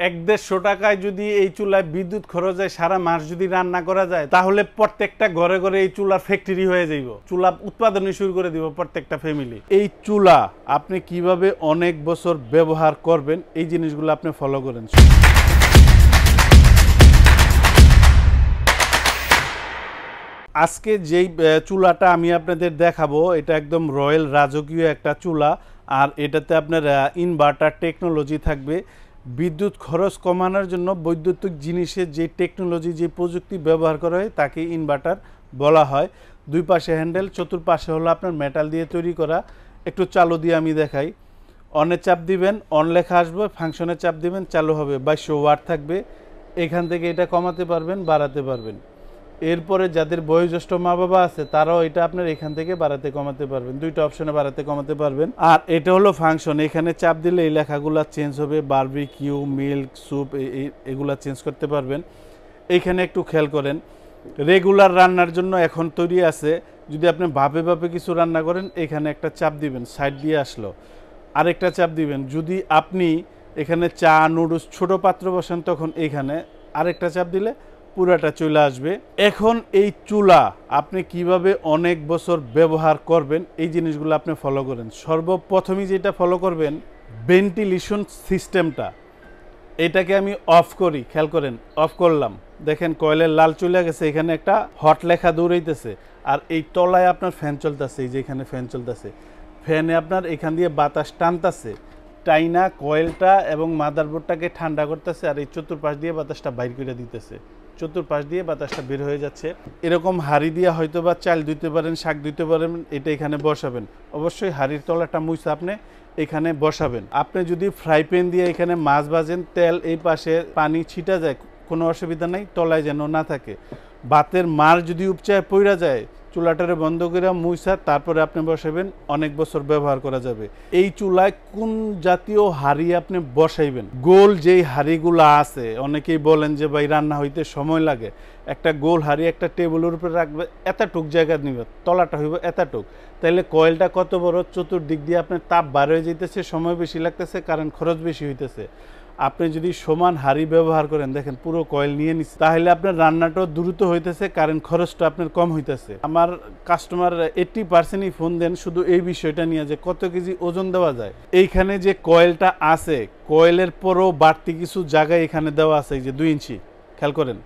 1-150 টাকায় যদি এই চুলায় বিদ্যুৎ খরচ হয়, সারা মাস যদি রান্না করা যায়, তাহলে প্রত্যেকটা ঘরে ঘরে এই চুলার ফ্যাক্টরি হয়ে যাইব। চুলা উৎপাদনই শুরু করে দিব প্রত্যেকটা ফ্যামিলি। এই চুলা আপনি কিভাবে অনেক বছর ব্যবহার করবেন, এই জিনিসগুলো আপনি ফলো করেন। আজকে যেই চুলাটা আমি আপনাদের দেখাবো, এটা একদম রয়্যাল রাজকীয় একটা চুলা। আর এটাতে আপনার ইনভার্টার টেকনোলজি থাকবে। বিদ্যুৎ খরচ কমানোর জন্য বৈদ্যুতিক জিনিসের যে টেকনোলজি, যে প্রযুক্তি ব্যবহার করা হয় তাকে ইনভার্টার বলা হয়। দুই পাশে হ্যান্ডেল, চতুর্পাশে হলো আপনার মেটাল দিয়ে তৈরি করা। একটু চালু দিয়ে আমি দেখাই। অনে চাপ দিবেন, অন লেখা আসবে, ফাংশনে চাপ দিবেন, চালু হবে। 2200 ওয়াট থাকবে। এখান থেকে এটা কমাতে পারবেন, বাড়াতে পারবেন। এরপরে যাদের বয়োজ্যেষ্ঠ মা বাবা আছে তারাও এটা আপনার এখান থেকে বাড়াতে কমাতে পারবেন। দুইটা অপশনে বাড়াতে কমাতে পারবেন। আর এটা হলো ফাংশন। এখানে চাপ দিলে এই লেখাগুলো চেঞ্জ হবে। বারবিকিউ, মিল্ক, স্যুপ এগুলা চেঞ্জ করতে পারবেন। এইখানে একটু খেয়াল করেন, রেগুলার রান্নার জন্য এখন তৈরি আছে। যদি আপনি ভাপে ভাপে কিছু রান্না করেন, এখানে একটা চাপ দিবেন, সাইড দিয়ে আসলো। আরেকটা চাপ দিবেন। যদি আপনি এখানে চা, নুডলস ছোট পাত্র বসান, তখন এইখানে আরেকটা চাপ দিলে পুরাটা চলে আসবে। এখন এই চুলা আপনি কিভাবে অনেক বছর ব্যবহার করবেন, এই জিনিসগুলো আপনি ফলো করেন। সর্বপ্রথমই যেটা ফলো করবেন, ভেন্টিলেশন সিস্টেমটা। এটাকে আমি অফ করি, খেয়াল করেন। অফ করলাম, দেখেন কয়েলের লাল চলে গেছে, এখানে একটা হট লেখা দৌড়াইতেছে। আর এই তলায় আপনার ফ্যান চলতেছে, এই যে এখানে ফ্যান চলতেছে। ফ্যানে আপনার এখান দিয়ে বাতাস টানতেছে, টাইনা কয়েলটা এবং মাদারবোর্ডটাকে ঠান্ডা করতেছে। আর এই চতুর্পাশ দিয়ে বাতাসটা বাইর করে দিতেছে, চতুর্পাশ দিয়ে বাতাসটা বের হয়ে যাচ্ছে। এরকম হাঁড়ি দিয়ে হয়তো বা চাল ধুইতে পারেন, শাক ধুইতে পারেন। এটা এখানে বসাবেন। অবশ্যই হাঁড়ির তলাটা মুছে আপনি এখানে বসাবেন। আপনি যদি ফ্রাই প্যান দিয়ে এখানে মাছ ভাজেন, তেল এই পাশে পানি ছিটা যায়, কোনো অসুবিধা নাই, তলায় যেন না থাকে। ভাতের মার যদি উপচায় পইরা যায়, চুলাটারে বন্ধ করে মুইসা তারপরে আপনি বসাবেন, অনেক বছর ব্যবহার করা যাবে। এই চুলায় কোন জাতীয় হাঁড়ি আপনি বসাইবেন? গোল যেই হাঁড়িগুলো আছে, অনেকেই বলেন যে ভাই রান্না হইতে সময় লাগে। একটা গোল হাঁড়ি একটা টেবিলের উপরে রাখবে, এতটুক জায়গা নিবে, তলাটা হইব এতটুক। তাইলে কয়েলটা কত বড়, চতুর্দিক দিয়ে আপনার তাপ বার হয়ে যাইতেছে, সময় বেশি লাগতেছে, কারেন্ট খরচ বেশি হইতেছে। আপনি যদি সমান হাঁড়ি ব্যবহার করেন, দেখেন পুরো কয়েল নিয়ে নিচ্ছে, তাহলে আপনার রান্নাটাও দ্রুত হইতেছে, কারেন্ট খরচটা আপনার কম হইতেছে। আমার কাস্টমার 80%ই ফোন দেন শুধু এই বিষয়টা নিয়ে, যে কত কেজি ওজন দেওয়া যায়। এইখানে যে কয়েলটা আছে, কয়েলের পরও বাড়তি কিছু জায়গায় এখানে দেওয়া আছে, এই যে 2 ইঞ্চি, খেয়াল করেন।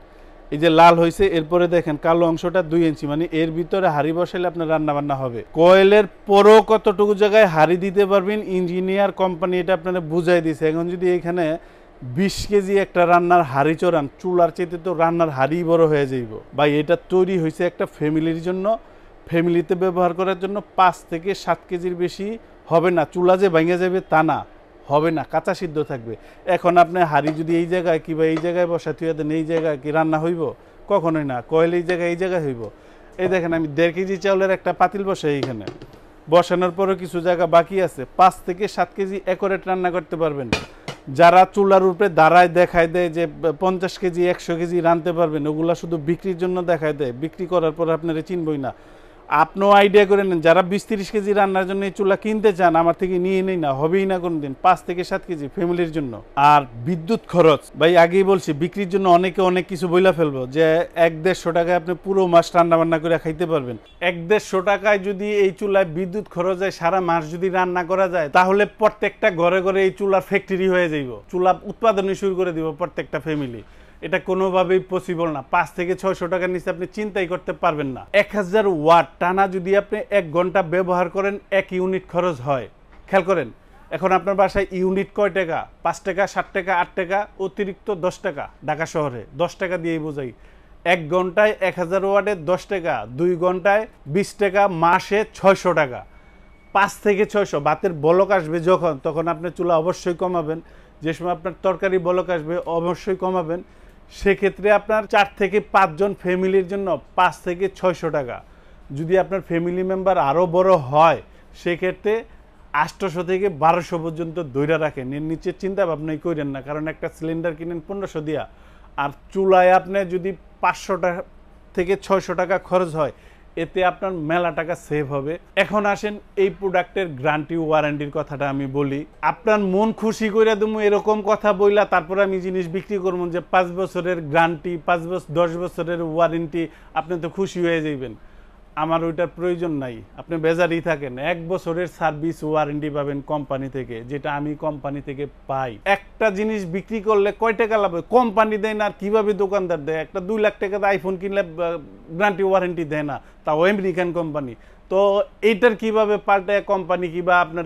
এই যে লাল হয়েছে, এরপরে দেখেন কালো অংশটা 2 ইঞ্চি, মানে এর ভিতরে হাঁড়ি বসাইলে আপনার রান্না বান্না হবে। কয়েলের পরও কতটুকু জায়গায় হাঁড়ি দিতে পারবেন, ইঞ্জিনিয়ার কোম্পানি এটা আপনারা বুঝাই দিয়েছে। এখন যদি এখানে 20 কেজি একটা রান্নার হাঁড়ি চড়ান, চুলার চেয়ে তো রান্নার হাঁড়ি বড় হয়ে যাইব। ভাই এটা তৈরি হয়েছে একটা ফ্যামিলির জন্য, ফ্যামিলিতে ব্যবহার করার জন্য। 5 থেকে 7 কেজির বেশি হবে না। চুলা যে ভেঙে যাবে তা না, হবে না, কাঁচা সিদ্ধ থাকবে। এখন আপনি হাঁড়ি যদি এই জায়গায় কিংবা এই জায়গায় বসাতে দেন, এই জায়গায় কি রান্না হইব? কখনোই না। কয়েল এই জায়গায় হইব। এই দেখেন আমি 1.5 কেজি চাউলের একটা পাতিল বসাই, এইখানে বসানোর পরও কিছু জায়গা বাকি আছে। 5 থেকে 7 কেজি একরেট রান্না করতে পারবেন। যারা চুলার উপরে দাঁড়ায় দেখায় দেয় যে 50 কেজি 100 কেজি রাঁধতে পারবেন, ওগুলা শুধু বিক্রির জন্য দেখায় দেয়। বিক্রি করার পর আপনারা চিনবই না। আপনিও আইডিয়া করে নেন, যারা 20-30 কেজি রান্নার জন্য এই চুলা কিনতে চান, আমার থেকে নিয়ে নেই না, হবেই না কোনোদিন। 5 থেকে 7 কেজি ফ্যামিলির জন্য। আর বিদ্যুৎ খরচ, ভাই আগেই বলছি, বিক্রির জন্য অনেকে অনেক কিছু বইলা ফেলবো, যে 1-150 টাকায় আপনি পুরো মাস রান্না বান্না করে খাইতে পারবেন। 1-150 টাকায় যদি এই চুলায় বিদ্যুৎ খরচ হয়, সারা মাস যদি রান্না করা যায়, তাহলে প্রত্যেকটা ঘরে ঘরে এই চুলার ফ্যাক্টরি হয়ে যাইব। চুলা উৎপাদনই শুরু করে দিব প্রত্যেকটা ফ্যামিলি। এটা কোনোভাবেই পসিবল না। 5 থেকে 600 টাকার নিচে আপনি চিন্তাই করতে পারবেন না। 1000 ওয়াট টানা যদি আপনি 1 ঘন্টা ব্যবহার করেন, 1 ইউনিট খরচ হয়। খেয়াল করেন, এখন আপনার বাসায় ইউনিট কয় টাকা? 5 টাকা, 7 টাকা, 8 টাকা, অতিরিক্ত 10 টাকা। ঢাকা শহরে 10 টাকা দিয়েই বোঝাই। 1 ঘন্টায় 1000 ওয়াটে 10 টাকা, 2 ঘন্টায় 20 টাকা, মাসে 600 টাকা। 5 থেকে 600। ভাতের বলক আসবে যখন, তখন আপনি চুলা অবশ্যই কমাবেন। যে সময় আপনার তরকারি বলক আসবে, অবশ্যই কমাবেন। সেক্ষেত্রে আপনার 4 থেকে 5 জন ফ্যামিলির জন্য 5 থেকে 600 টাকা। যদি আপনার ফ্যামিলি মেম্বার আরও বড় হয়, সেক্ষেত্রে 800 থেকে 1200 পর্যন্ত ধইরা রাখেন। এর নিচে চিন্তা ভাবনাই করেন না, কারণ একটা সিলিন্ডার কিনেন 1500 দিয়া। আর চুলায় আপনি যদি 500 টাকা থেকে 600 টাকা খরচ হয়, এতে আপনার মেলা টাকা সেভ হবে। এখন আসেন এই প্রোডাক্টের গ্যারান্টি ওয়ারেন্টির কথাটা আমি বলি। আপনার মন খুশি করে দেবো এরকম কথা বইলা তারপর আমি জিনিস বিক্রি করবো যে 5 বছরের গ্যারান্টি, 10 বছরের ওয়ারেন্টি, আপনি তো খুশি হয়ে যাইবেন। আমার ওইটার প্রয়োজন নাই, আপনি বেজারই থাকেন। 1 বছরের সার্ভিস ওয়ারেন্টি পাবেন কোম্পানি থেকে, যেটা আমি কোম্পানি থেকে পাই। একটা জিনিস বিক্রি করলে কয় টাকা লাভ হয়? কোম্পানি দেয় না, আর কিভাবে দোকানদার দেয়? একটা 2 লাখ টাকাতে আইফোন কিনলে গ্যারান্টি ওয়ারেন্টি দেয় না, তাও আমেরিকান কোম্পানি। তো এইটার কিভাবে পাল্টায় কোম্পানি কিংবা আপনার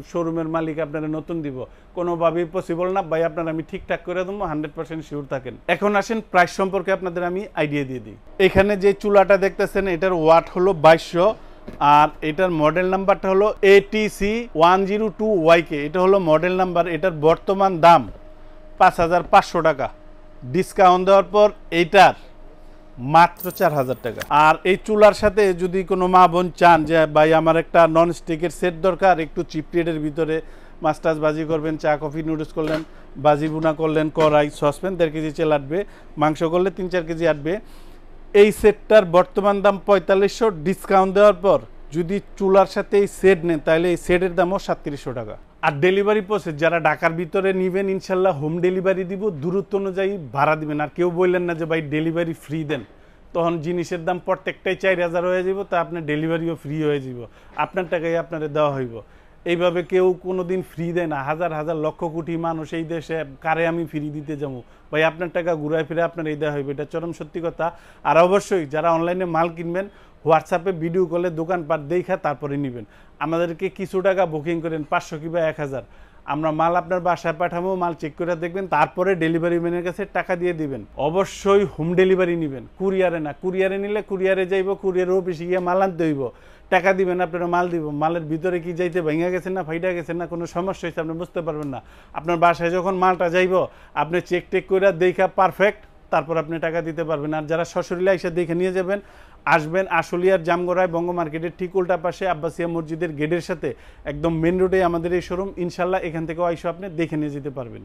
শোরুমের মালিক আপনারা নতুন দিব? কোনোভাবেই পসিবল না ভাই। আপনার আমি ঠিকঠাক করে দেবো, 100% শিওর থাকেন। এখন আসেন প্রাইস সম্পর্কে আপনাদের আমি আইডিয়া দিয়ে দিই। এখানে যে চুলাটা দেখতেছেন এটার ওয়াট হলো 2200, আর এটার মডেল নাম্বারটা হলো ATC 102YK। এটা হলো মডেল নাম্বার। এটার বর্তমান দাম 5500 টাকা। ডিসকাউন্ট দেওয়ার পর এইটার মাত্র 4000 টাকা। আর এই চুলার সাথে যদি কোনো মা বোন চান যে ভাই আমার একটা নন স্টিকের সেট দরকার, একটু চিপ রেটের ভিতরে মাছ টাছ ভাজি করবেন, চা কফি নুডলস করলেন, ভাজি বুনা করলেন, কড়াই সসপ্যান 1.5 কেজি চাল আটবে, মাংস করলে 3-4 কেজি আটবে। এই সেটটার বর্তমান দাম 4500। ডিসকাউন্ট দেওয়ার পর যদি চুলার সাথে এই সেট নেন তাহলে এই সেটের দামও 3700 টাকা। আর ডেলিভারি প্রসেস যারা ঢাকার ভিতরে নেবেন ইনশাল্লাহ হোম ডেলিভারি দিব, দূরত্ব অনুযায়ী ভাড়া দিবেন। আর কেউ বললেন না যে ভাই ডেলিভারি ফ্রি দেন, তখন জিনিসের দাম প্রত্যেকটাই 4000 হয়ে যাব, তা আপনার ডেলিভারিও ফ্রি হয়ে যাব, আপনার টাকাই আপনার দেওয়া হইব। এইভাবে কেউ কোনোদিন ফ্রি দেয় না। হাজার হাজার লক্ষ কোটি মানুষ এই দেশে, কারে আমি ফ্রি দিতে যাবো ভাই? আপনার টাকা ঘুরায় ফিরে আপনার এই দেওয়া হইবে, এটা চরম সত্যি কথা। আর অবশ্যই যারা অনলাইনে মাল কিনবেন হোয়াটসঅ্যাপে ভিডিও কলে দোকানপাট দেখা তারপরে নেবেন। আমাদেরকে কিছু টাকা বুকিং করেন, 500 কিংবা 1000, আমরা মাল আপনার বাসায় পাঠাবো, মাল চেক করে দেখবেন, তারপরে ডেলিভারি ম্যানের কাছে টাকা দিয়ে দিবেন। অবশ্যই হোম ডেলিভারি নেবেন, কুরিয়ারে না। কুরিয়ারে নিলে কুরিয়ারে যাইব, কুরিয়ারের অফিসে গিয়ে মাল আনতে হইব, টাকা দিবেন, আপনারা মাল দিব। মালের ভিতরে কি যাইতে ভেঙে গেছেন না ফাইটা গেছেন না কোনো সমস্যা হয়েছে আপনি বুঝতে পারবেন না। আপনার বাসায় যখন মালটা যাইব আপনি চেক টেক করে দেখা পারফেক্ট, তারপর আপনি টাকা দিতে পারবেন। আর যারা সশরীরে এসে দেখে নিয়ে যাবেন, আসবেন আশুলিয়ার জামগড়ায় বঙ্গ মার্কেটের ঠিক উল্টা পাশে আব্বাসিয়া মসজিদের গেটের সাথে একদম মেন রোডে আমাদের এই শোরুম। ইনশাল্লাহ এখান থেকেও আইসো আপনি দেখে নিয়ে যেতে পারবেন।